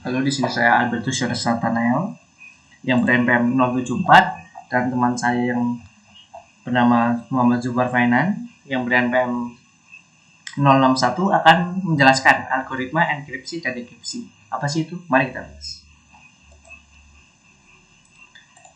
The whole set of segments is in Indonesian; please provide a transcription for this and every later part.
Halo, di sini saya Albertus Satanael yang ber-NPM 074 dan teman saya yang bernama Muhammad Zubar Fainan yang ber-NPM 061 akan menjelaskan algoritma enkripsi dan dekripsi. Apa sih itu? Mari kita bahas.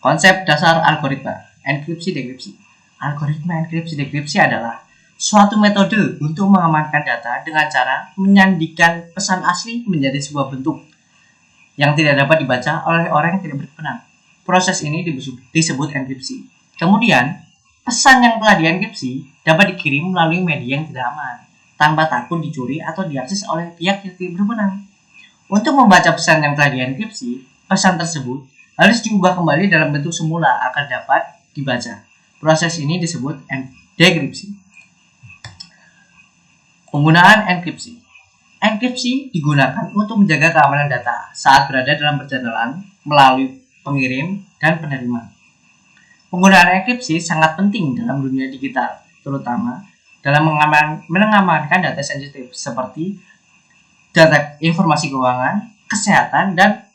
Konsep dasar algoritma enkripsi dekripsi. Algoritma enkripsi dekripsi adalah suatu metode untuk mengamankan data dengan cara menyandikan pesan asli menjadi sebuah bentuk yang tidak dapat dibaca oleh orang yang tidak berkenan. Proses ini disebut enkripsi. Kemudian, pesan yang telah dienkripsi dapat dikirim melalui media yang tidak aman, tanpa takut dicuri atau diakses oleh pihak yang tidak berwenang. Untuk membaca pesan yang telah dienkripsi, pesan tersebut harus diubah kembali dalam bentuk semula agar dapat dibaca. Proses ini disebut dekripsi. Penggunaan enkripsi. Enkripsi digunakan untuk menjaga keamanan data saat berada dalam perjalanan melalui pengirim dan penerima. Penggunaan enkripsi sangat penting dalam dunia digital, terutama dalam mengamankan data sensitif seperti data informasi keuangan, kesehatan, dan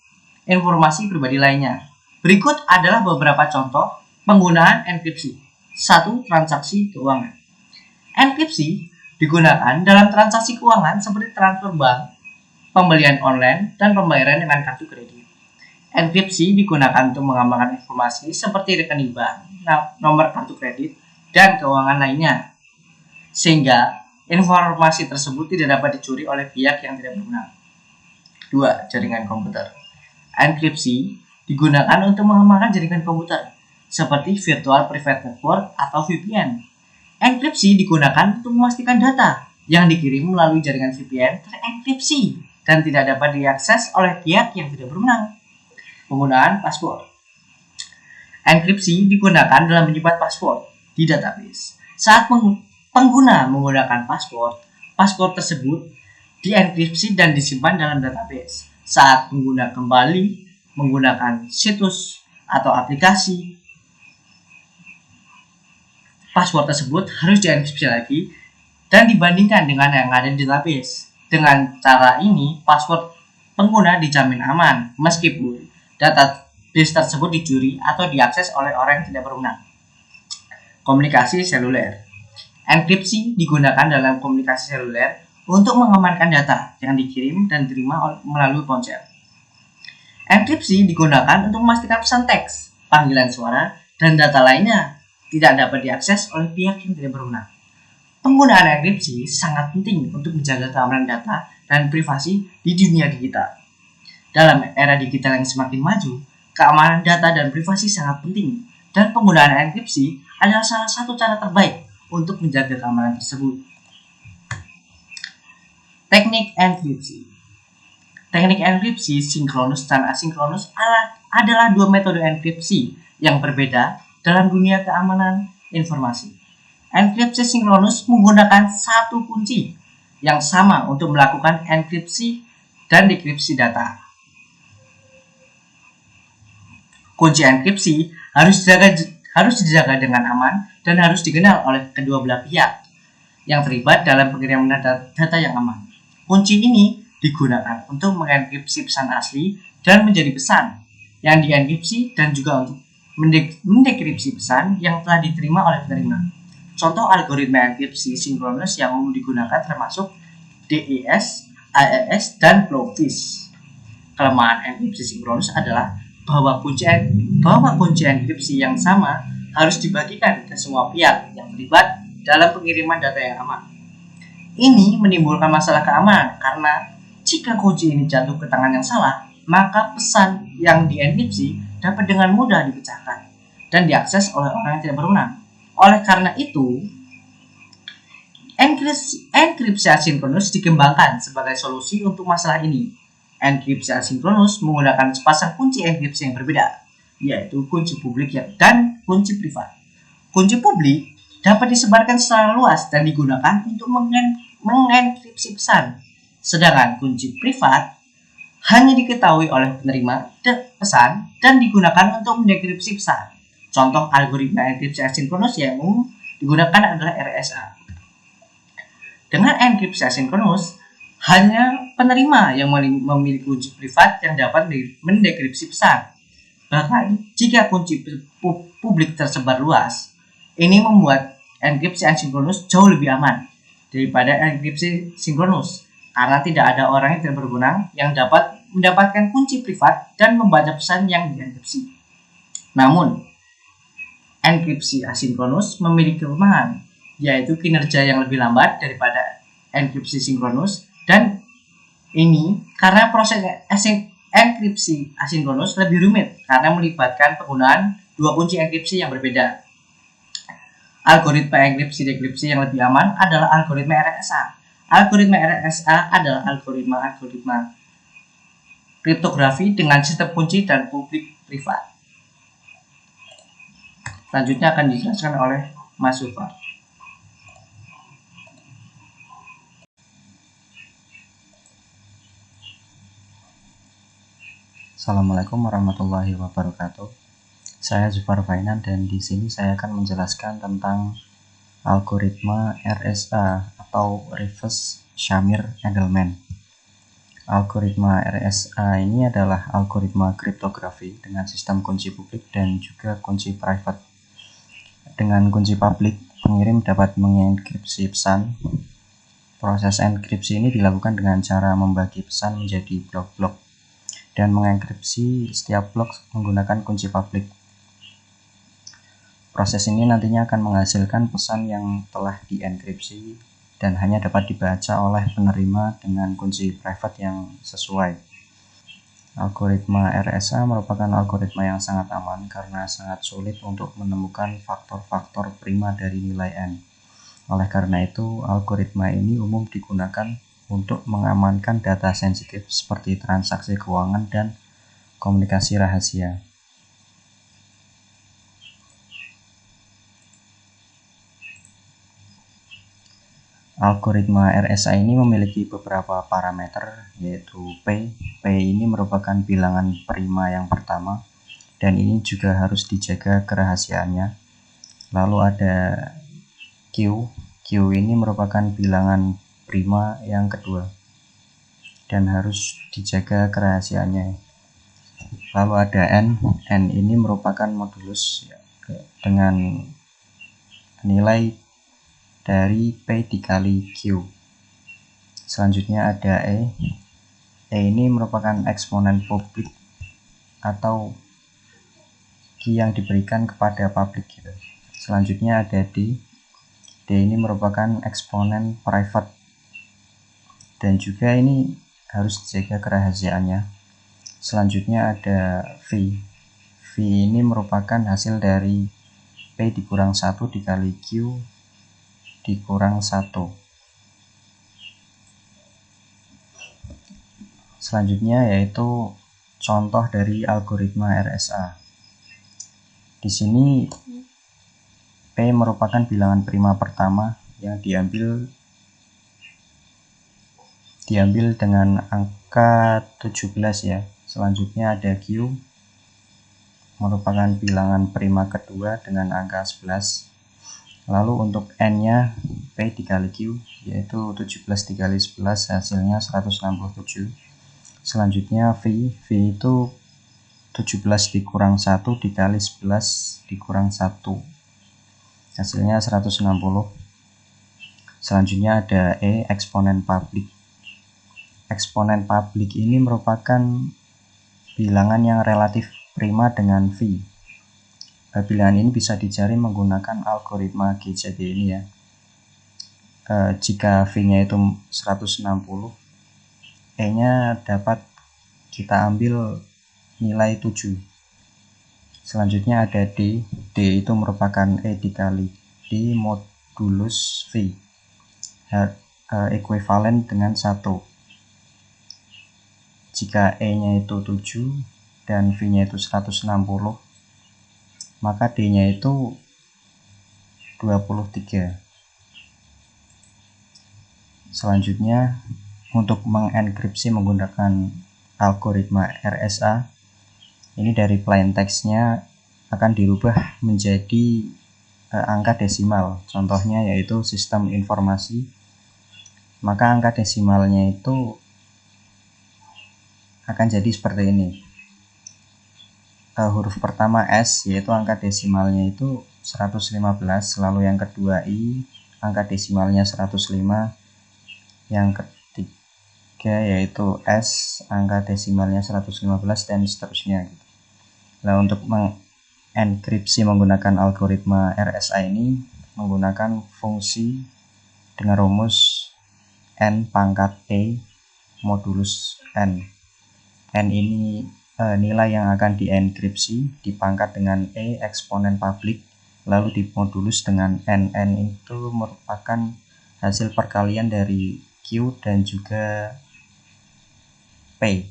informasi pribadi lainnya. Berikut adalah beberapa contoh penggunaan enkripsi. 1. Transaksi keuangan. Enkripsi digunakan dalam transaksi keuangan seperti transfer bank, pembelian online, dan pembayaran dengan kartu kredit. Enkripsi digunakan untuk mengamankan informasi seperti rekening bank, nomor kartu kredit, dan keuangan lainnya, sehingga informasi tersebut tidak dapat dicuri oleh pihak yang tidak berwenang. 2. Jaringan komputer. Enkripsi digunakan untuk mengamankan jaringan komputer, seperti Virtual Private Network atau VPN. Enkripsi digunakan untuk memastikan data yang dikirim melalui jaringan VPN terenkripsi dan tidak dapat diakses oleh pihak yang tidak berwenang. Penggunaan password. Enkripsi digunakan dalam menyimpan password di database. Saat pengguna menggunakan password tersebut dienkripsi dan disimpan dalam database. Saat pengguna kembali menggunakan situs atau aplikasi, password tersebut harus dienkripsi lagi dan dibandingkan dengan yang ada di database. Dengan cara ini, password pengguna dijamin aman meskipun database tersebut dicuri atau diakses oleh orang yang tidak berwenang. Komunikasi seluler. Enkripsi digunakan dalam komunikasi seluler untuk mengamankan data yang dikirim dan diterima melalui ponsel. Enkripsi digunakan untuk memastikan pesan teks, panggilan suara, dan data lainnya tidak dapat diakses oleh pihak yang tidak berwenang. Penggunaan enkripsi sangat penting untuk menjaga keamanan data dan privasi di dunia digital. Dalam era digital yang semakin maju, keamanan data dan privasi sangat penting, dan penggunaan enkripsi adalah salah satu cara terbaik untuk menjaga keamanan tersebut. Teknik enkripsi. Teknik enkripsi sinkronus dan asinkronus adalah dua metode enkripsi yang berbeda dalam dunia keamanan informasi. Enkripsi sinkronus menggunakan satu kunci yang sama untuk melakukan enkripsi dan dekripsi data. Kunci enkripsi harus dijaga dengan aman dan harus dikenal oleh kedua belah pihak yang terlibat dalam pengiriman data yang aman. Kunci ini digunakan untuk mengenkripsi pesan asli dan menjadi pesan yang dienkripsi dan juga untuk mendekripsi pesan yang telah diterima oleh penerima. Contoh algoritma enkripsi sinkronus yang umum digunakan termasuk DES, AES, dan Blowfish. Kelemahan enkripsi sinkronus adalah bahwa kunci enkripsi yang sama harus dibagikan ke semua pihak yang terlibat dalam pengiriman data yang aman. Ini menimbulkan masalah keamanan karena jika kunci ini jatuh ke tangan yang salah, maka pesan yang dienkripsi dapat dengan mudah dipecahkan dan diakses oleh orang yang tidak berwenang. Oleh karena itu, enkripsi asinkronus dikembangkan sebagai solusi untuk masalah ini. Enkripsi asinkronus menggunakan sepasang kunci enkripsi yang berbeda, yaitu kunci publik dan kunci privat. Kunci publik dapat disebarkan secara luas dan digunakan untuk mengenkripsi pesan, sedangkan kunci privat hanya diketahui oleh penerima pesan dan digunakan untuk mendekripsi pesan. Contoh algoritma enkripsi asinkronus yang umum digunakan adalah RSA. Dengan enkripsi asinkronus, Hanya penerima yang memiliki kunci privat yang dapat mendekripsi pesan. Bahkan jika kunci publik tersebar luas, ini membuat enkripsi asinkronus jauh lebih aman daripada enkripsi sinkronus, karena tidak ada orang yang tidak berwenang yang dapat mendapatkan kunci privat dan membaca pesan yang dienkripsi. Namun, enkripsi asinkronus memiliki kelemahan, yaitu kinerja yang lebih lambat daripada enkripsi sinkronus, dan ini karena proses enkripsi asinkronus lebih rumit karena melibatkan penggunaan dua kunci enkripsi yang berbeda. Algoritma enkripsi dekripsi yang lebih aman adalah algoritma RSA. Algoritma RSA adalah algoritma kriptografi dengan sistem kunci dan publik privat. Selanjutnya akan dijelaskan oleh Mas Zufar. Assalamualaikum warahmatullahi wabarakatuh. Saya Zufar Fainan dan di sini saya akan menjelaskan tentang algoritma RSA atau Reverse Shamir Edelman. Algoritma RSA ini adalah algoritma kriptografi dengan sistem kunci publik dan juga kunci private. Dengan kunci publik, pengirim dapat mengenkripsi pesan. Proses enkripsi ini dilakukan dengan cara membagi pesan menjadi blok-blok dan mengenkripsi setiap blok menggunakan kunci publik. Proses ini nantinya akan menghasilkan pesan yang telah dienkripsi dan hanya dapat dibaca oleh penerima dengan kunci private yang sesuai. Algoritma RSA merupakan algoritma yang sangat aman karena sangat sulit untuk menemukan faktor-faktor prima dari nilai n. Oleh karena itu, algoritma ini umum digunakan untuk mengamankan data sensitif seperti transaksi keuangan dan komunikasi rahasia. Algoritma RSA ini memiliki beberapa parameter, yaitu P. P ini merupakan bilangan prima yang pertama, dan ini juga harus dijaga kerahasiaannya. Lalu ada Q. Q ini merupakan bilangan prima yang kedua dan harus dijaga kerahasiaannya. Lalu ada N. N ini merupakan modulus dengan nilai dari P dikali Q. Selanjutnya ada E. E ini merupakan eksponen publik atau key yang diberikan kepada publik gitu. Selanjutnya ada D. D ini merupakan eksponen private dan juga ini harus dijaga kerahasiaannya. Selanjutnya ada V. V ini merupakan hasil dari P dikurang 1 dikali Q dikurang 1. Selanjutnya yaitu contoh dari algoritma RSA. Di sini P merupakan bilangan prima pertama yang diambil dengan angka 17 ya. Selanjutnya ada Q merupakan bilangan prima kedua dengan angka 11. Lalu untuk N-nya P dikali Q yaitu 17 dikali 11 hasilnya 167. Selanjutnya V itu 17 dikurang 1 dikali 11 dikurang 1 hasilnya 160. Selanjutnya ada E, eksponen publik. Eksponen publik ini merupakan bilangan yang relatif prima dengan V. Bilangan ini bisa dicari menggunakan algoritma GCD ini ya. Jika V-nya itu 160, E-nya dapat kita ambil nilai 7. Selanjutnya ada D. D itu merupakan E dikali D modulus V, ekuivalen dengan 1. Jika E-nya itu 7 dan V-nya itu 160, maka D-nya itu 23. Selanjutnya, untuk mengenkripsi menggunakan algoritma RSA, ini dari plain text-nya akan dirubah menjadi angka desimal. Contohnya yaitu sistem informasi maka angka desimalnya itu akan jadi seperti ini. Huruf pertama S, yaitu angka desimalnya itu 115, lalu yang kedua I, angka desimalnya 105, yang ketiga yaitu S, angka desimalnya 115, dan seterusnya gitu. Nah, untuk mengenkripsi menggunakan algoritma RSA ini menggunakan fungsi dengan rumus N pangkat E modulus N. N ini nilai yang akan dienkripsi dipangkat dengan E eksponen publik lalu dimodulus dengan N. N itu merupakan hasil perkalian dari Q dan juga P,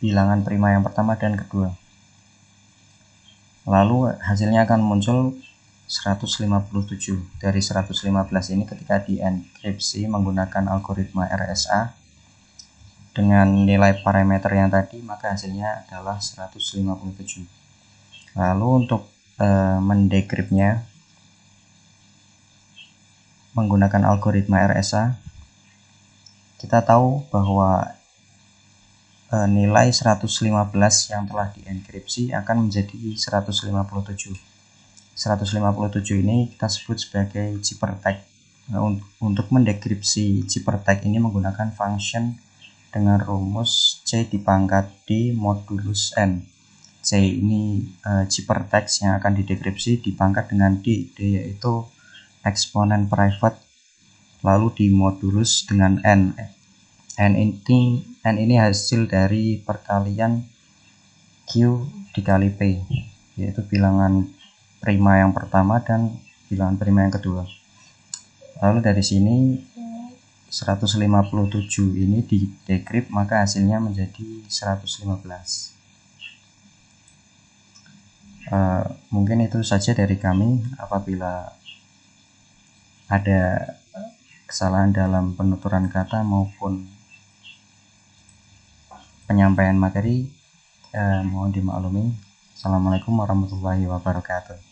bilangan prima yang pertama dan kedua. Lalu hasilnya akan muncul 157. Dari 115 ini ketika dienkripsi menggunakan algoritma RSA dengan nilai parameter yang tadi, maka hasilnya adalah 157. Lalu untuk mendekripnya menggunakan algoritma RSA, kita tahu bahwa nilai 115 yang telah dienkripsi akan menjadi 157. 157 ini kita sebut sebagai ciphertext. Nah, untuk mendekripsi ciphertext ini menggunakan function dengan rumus C dipangkat D modulus N. C ini ciphertext yang akan didekripsi dipangkat dengan D. D yaitu eksponen private lalu dimodulus dengan N. N ini hasil dari perkalian Q dikali P, yaitu bilangan prima yang pertama dan bilangan prima yang kedua. Lalu dari sini 157 ini didekrip, maka hasilnya menjadi 115. Mungkin itu saja dari kami. Apabila ada kesalahan dalam penuturan kata maupun penyampaian materi, mohon dimaklumi. Assalamualaikum warahmatullahi wabarakatuh.